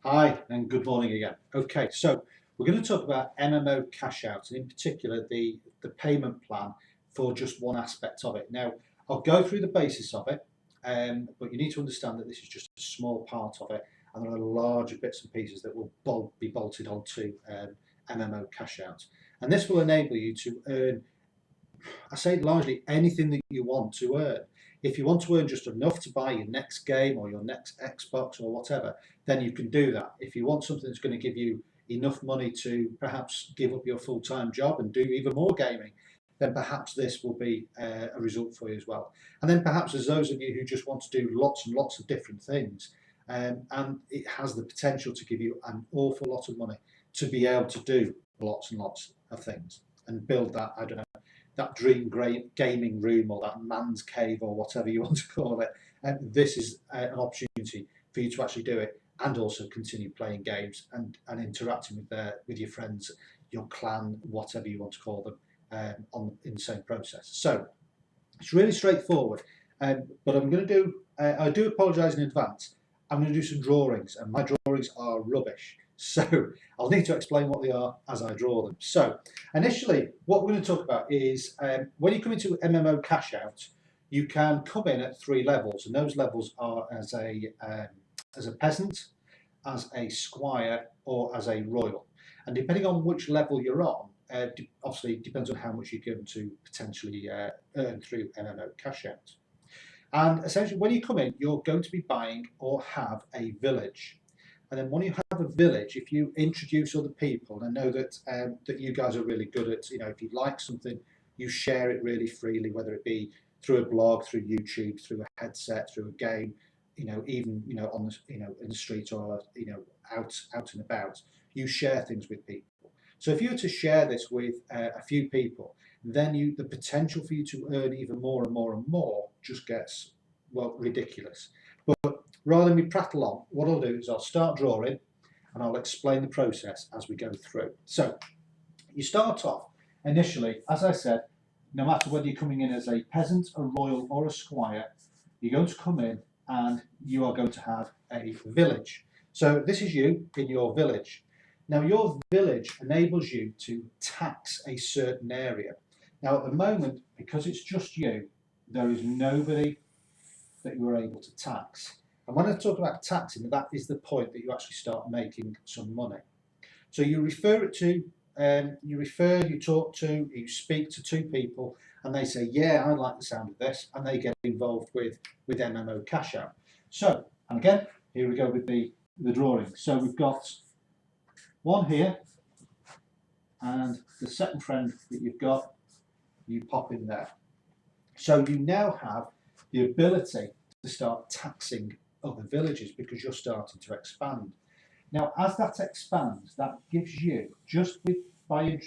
Hi and good morning again. Okay, so we're going to talk about MMOCashOut and in particular the payment plan for just one aspect of it. Now, I'll go through the basis of it, but you need to understand that this is just a small part of it and there are larger bits and pieces that will be bolted onto MMOCashOut. And this will enable you to earn, I say largely anything that you want to earn. If you want to earn just enough to buy your next game or your next Xbox or whatever, then you can do that. If you want something that's going to give you enough money to perhaps give up your full-time job and do even more gaming, then perhaps this will be a result for you as well. And then perhaps there's those of you who just want to do lots and lots of different things, and it has the potential to give you an awful lot of money to be able to do lots and lots of things and build that, I don't know, that dream gaming room or that man's cave or whatever you want to call it. And this is an opportunity for you to actually do it and also continue playing games and interacting with your friends, your clan, whatever you want to call them, in the same process. So it's really straightforward, but I'm going to do, I do apologise in advance, I'm going to do some drawings and my drawings are rubbish. So I'll need to explain what they are as I draw them. So initially, what we're going to talk about is when you come into MMOCashOut, you can come in at 3 levels, and those levels are as a peasant, as a squire, or as a royal. And depending on which level you're on, obviously it depends on how much you're going to potentially earn through MMOCashOut. And essentially, when you come in, you're going to be buying or have a village. And then when you have a village, if you introduce other people, and I know that that you guys are really good at, if you like something, you share it really freely, whether it be through a blog, through YouTube, through a headset, through a game, even on the in the street or out and about, you share things with people. So if you were to share this with a few people, then the potential for you to earn even more and more and more just gets, well, ridiculous. But rather than me prattle on, what I'll do is I'll start drawing and I'll explain the process as we go through. So you start off initially, as I said, no matter whether you're coming in as a peasant, a royal or a squire, you're going to come in and you are going to have a village. So this is you in your village. Now your village enables you to tax a certain area. Now at the moment, because it's just you, there is nobody that you are able to tax. And when I talk about taxing, that is the point that you actually start making some money. So you refer it to, you talk to, you speak to 2 people, and they say, yeah, I like the sound of this, and they get involved with MMOCashOut. So, and again, here we go with the drawing. So we've got one here, and the second friend that you've got, you pop in there. So you now have the ability to start taxing other villages because you're starting to expand. Now, as that expands, that gives you, by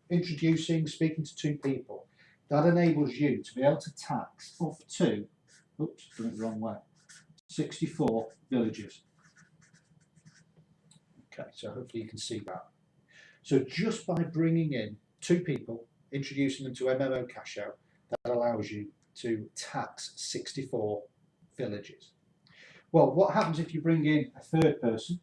introducing, speaking to 2 people, that enables you to be able to tax up to, oops, done it the wrong way, 64 villages. Okay, so hopefully you can see that. So just by bringing in 2 people, introducing them to MMOCashOut, that allows you to tax 64 villages. Well, what happens if you bring in a 3rd person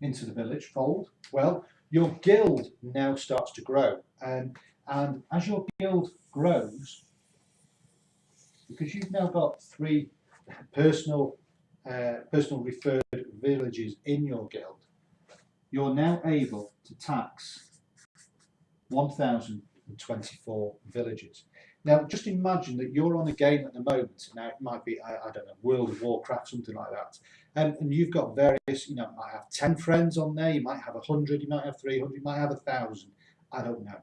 into the village fold? Well, your guild now starts to grow, and as your guild grows, because you've now got 3 personal referred villages in your guild, you're now able to tax 1,024 villages. Now, just imagine that you're on a game at the moment. Now, it might be, I don't know, World of Warcraft, something like that. And you've got various, you might have 10 friends on there, you might have 100, you might have 300, you might have 1,000. I don't know.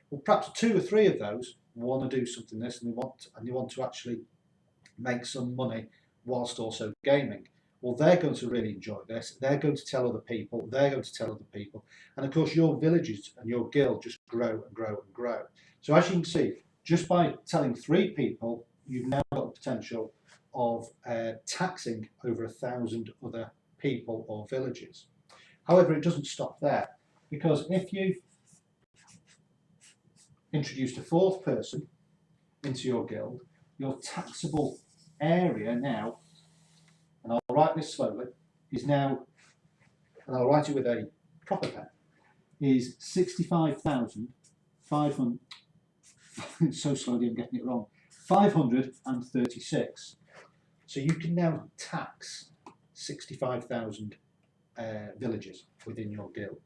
Well, perhaps 2 or 3 of those want to do something this, and they want to actually make some money whilst also gaming. Well, they're going to really enjoy this. They're going to tell other people. They're going to tell other people. And of course, your villages and your guild just grow and grow and grow. So as you can see, just by telling 3 people, you've now got the potential of taxing over 1,000 other people or villages. However, it doesn't stop there, because if you introduced a 4th person into your guild, your taxable area now, and I'll write this slowly, is now, and I'll write it with a proper pen, is 65,500, so slowly I'm getting it wrong, 536. So you can now tax 65,000 villages within your guild.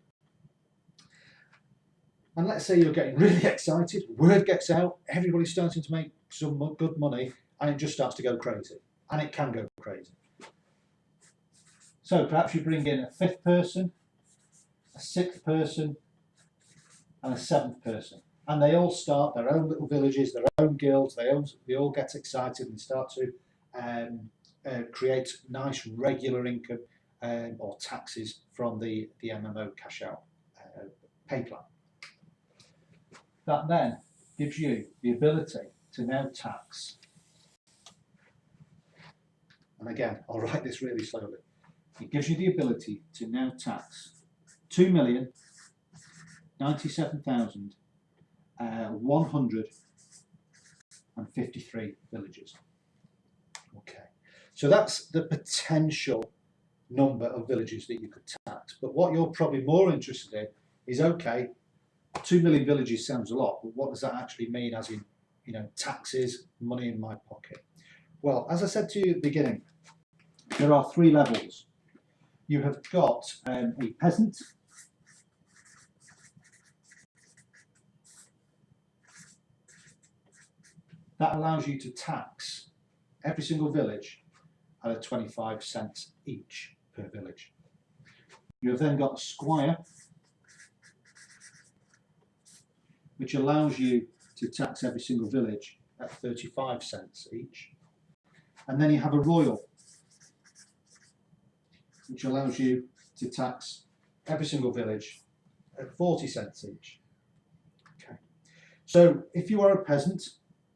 And let's say you're getting really excited, word gets out, everybody's starting to make some good money, and it just starts to go crazy. And it can go crazy. So perhaps you bring in a 5th person, a 6th person, and a 7th person. And they all start their own little villages, their own guilds, they all get excited and start to create nice regular income or taxes from the MMOCashOut pay plan. That then gives you the ability to now tax. And again, I'll write this really slowly. It gives you the ability to now tax 2,097,153 villages. Okay, so that's the potential number of villages that you could tax. But what you're probably more interested in is, okay, 2 million villages sounds a lot, but what does that actually mean as in, taxes, money in my pocket? Well, as I said to you at the beginning, there are 3 levels. You have got a peasant, that allows you to tax every single village at a 25 cents each per village. You have then got a squire, which allows you to tax every single village at 35 cents each. And then you have a royal, which allows you to tax every single village at 40 cents each. Okay. So if you are a peasant,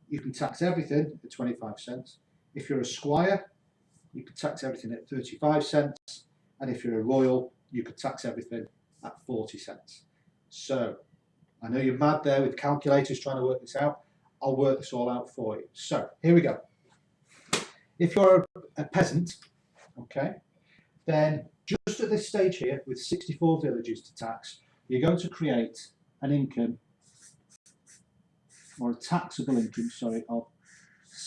you can tax everything at 25 cents. If you're a squire, you can tax everything at 35 cents. And if you're a royal, you could tax everything at 40 cents. So I know you're mad there with calculators trying to work this out. I'll work this all out for you. So here we go. If you're a peasant, okay, then just at this stage here, with 64 villages to tax, you're going to create an income, or a taxable income, sorry, of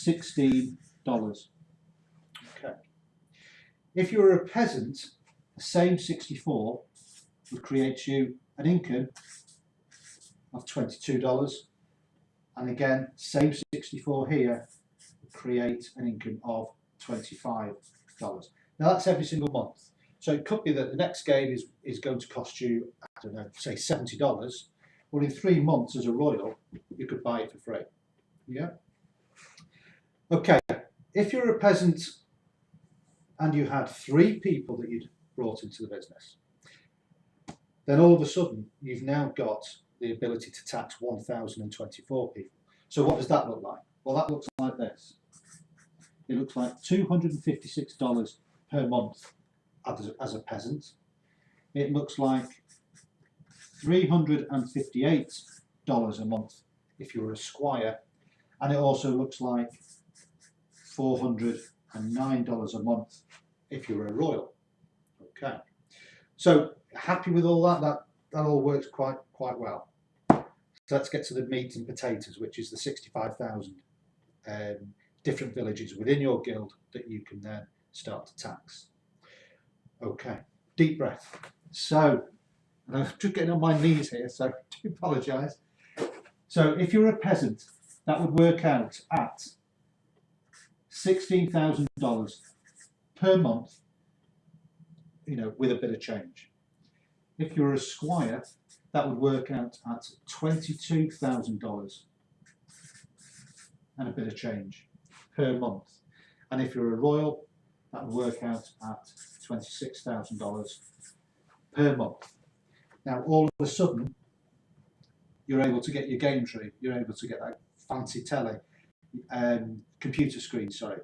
$16. Okay. If you're a peasant, the same 64 would create you an income of $22. And again, same 64 here would create an income of $25. Now that's every single month. So it could be that the next game is going to cost you, I don't know, say $70, or in 3 months as a royal, you could buy it for free. Yeah? Okay, if you're a peasant and you had 3 people that you'd brought into the business, then all of a sudden you've now got the ability to tax 1,024 people. So what does that look like? Well, that looks like this. It looks like $256 per month as a peasant. It looks like $358 a month if you're a squire, and it also looks like $409 a month if you're a royal. Okay, so happy with all that? That all works quite well. So let's get to the meat and potatoes, which is the 65,000 different villages within your guild that you can then start to tax. Okay, deep breath. So, and I'm just getting on my knees here, so I do apologise. So if you're a peasant, that would work out at $16,000 per month, with a bit of change. If you're a squire, that would work out at $22,000 and a bit of change per month. And if you're a royal, that would work out at $26,000 per month. Now, all of a sudden, you're able to get your game tree, you're able to get that fancy telly, computer screen, sorry.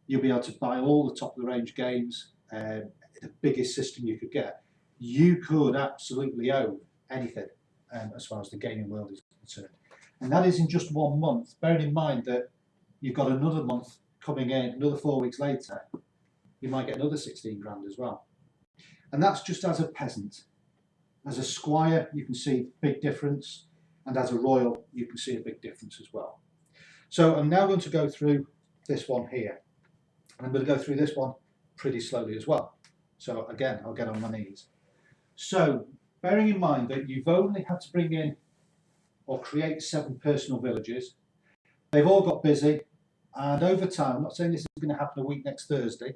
You'll be able to buy all the top of the range games, the biggest system you could get. You could absolutely own anything as far as the gaming world is concerned. And that is in just 1 month, bearing in mind that you've got another month coming in, another 4 weeks later, you might get another 16 grand as well. And that's just as a peasant. As a squire, you can see big difference, and as a royal, you can see a big difference as well. So I'm now going to go through this one here, and I'm going to go through this one pretty slowly as well. So again, I'll get on my knees. So bearing in mind that you've only had to bring in or create 7 personal villages, they've all got busy, and over time, I'm not saying this is going to happen a week next Thursday,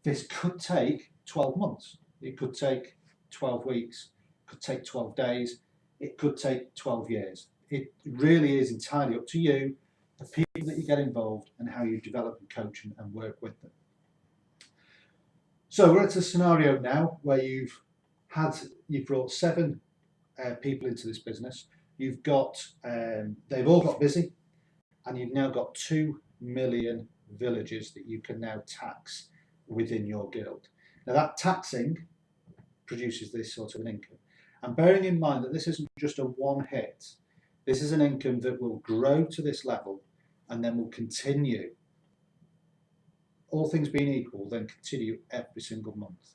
this could take 12 months, it could take 12 weeks, it could take 12 days, it could take 12 years. It really is entirely up to you, the people that you get involved, and how you develop and coach and work with them. So we're at a scenario now where you've brought 7 people into this business. You've got, they've all got busy, and you've now got 2 million villages that you can now tax within your guild. Now that taxing produces this sort of an income. And bearing in mind that this isn't just a one hit, this is an income that will grow to this level and then will continue, all things being equal, then continue every single month.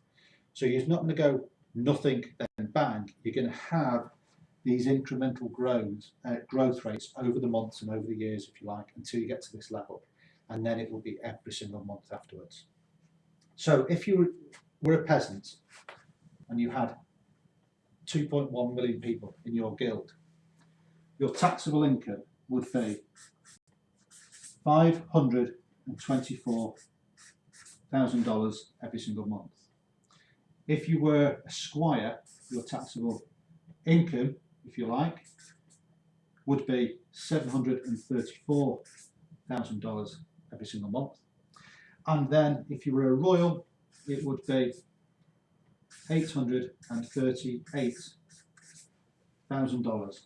So you're not going to go nothing then bang. You're going to have these incremental growth rates over the months and over the years, if you like, until you get to this level, and then it will be every single month afterwards. So if you were a peasant and you had 2.1 million people in your guild, your taxable income would be $524,000 every single month. If you were a squire, your taxable income, if you like, would be $734,000 every single month. And then if you were a royal, it would be $838,000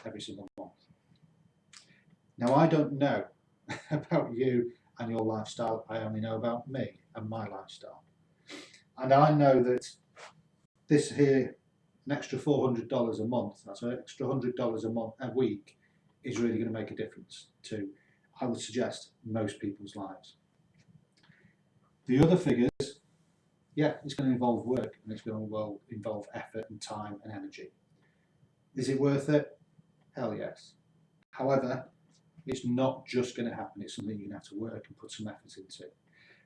every single month. Now, I don't know about you and your lifestyle. I only know about me and my lifestyle. And I know that this here, an extra $400 a month, that's an extra $100 a month, a week, is really going to make a difference to, I would suggest, most people's lives. The other figures, yeah, it's going to involve work, and it's going to involve effort and time and energy. Is it worth it? Hell yes. However, it's not just going to happen. It's something you're going to have to work and put some effort into.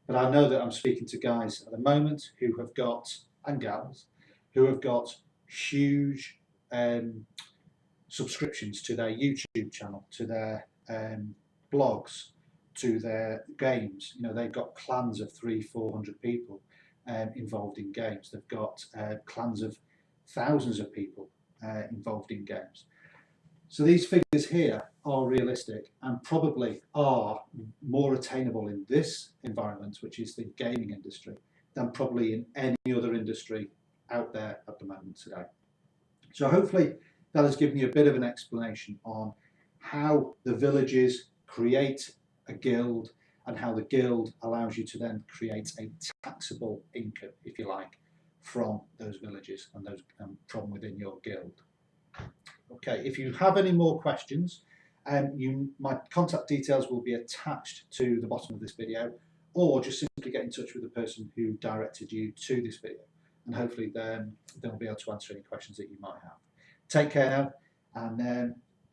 But I know that I'm speaking to guys at the moment who have got, and gals, who have got huge subscriptions to their YouTube channel, to their blogs, to their games. You know, they've got clans of 300-400 people involved in games. They've got clans of thousands of people involved in games. So these figures here are realistic and probably are more attainable in this environment, which is the gaming industry, than probably in any other industry out there at the moment today. So hopefully that has given you a bit of an explanation on how the villages create a guild and how the guild allows you to then create a taxable income, if you like, from those villages and those from within your guild. Okay, if you have any more questions, my contact details will be attached to the bottom of this video, or just simply get in touch with the person who directed you to this video, and hopefully then they'll be able to answer any questions that you might have. Take care now, and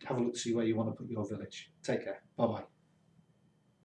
have a look to see where you want to put your village. Take care. Bye-bye.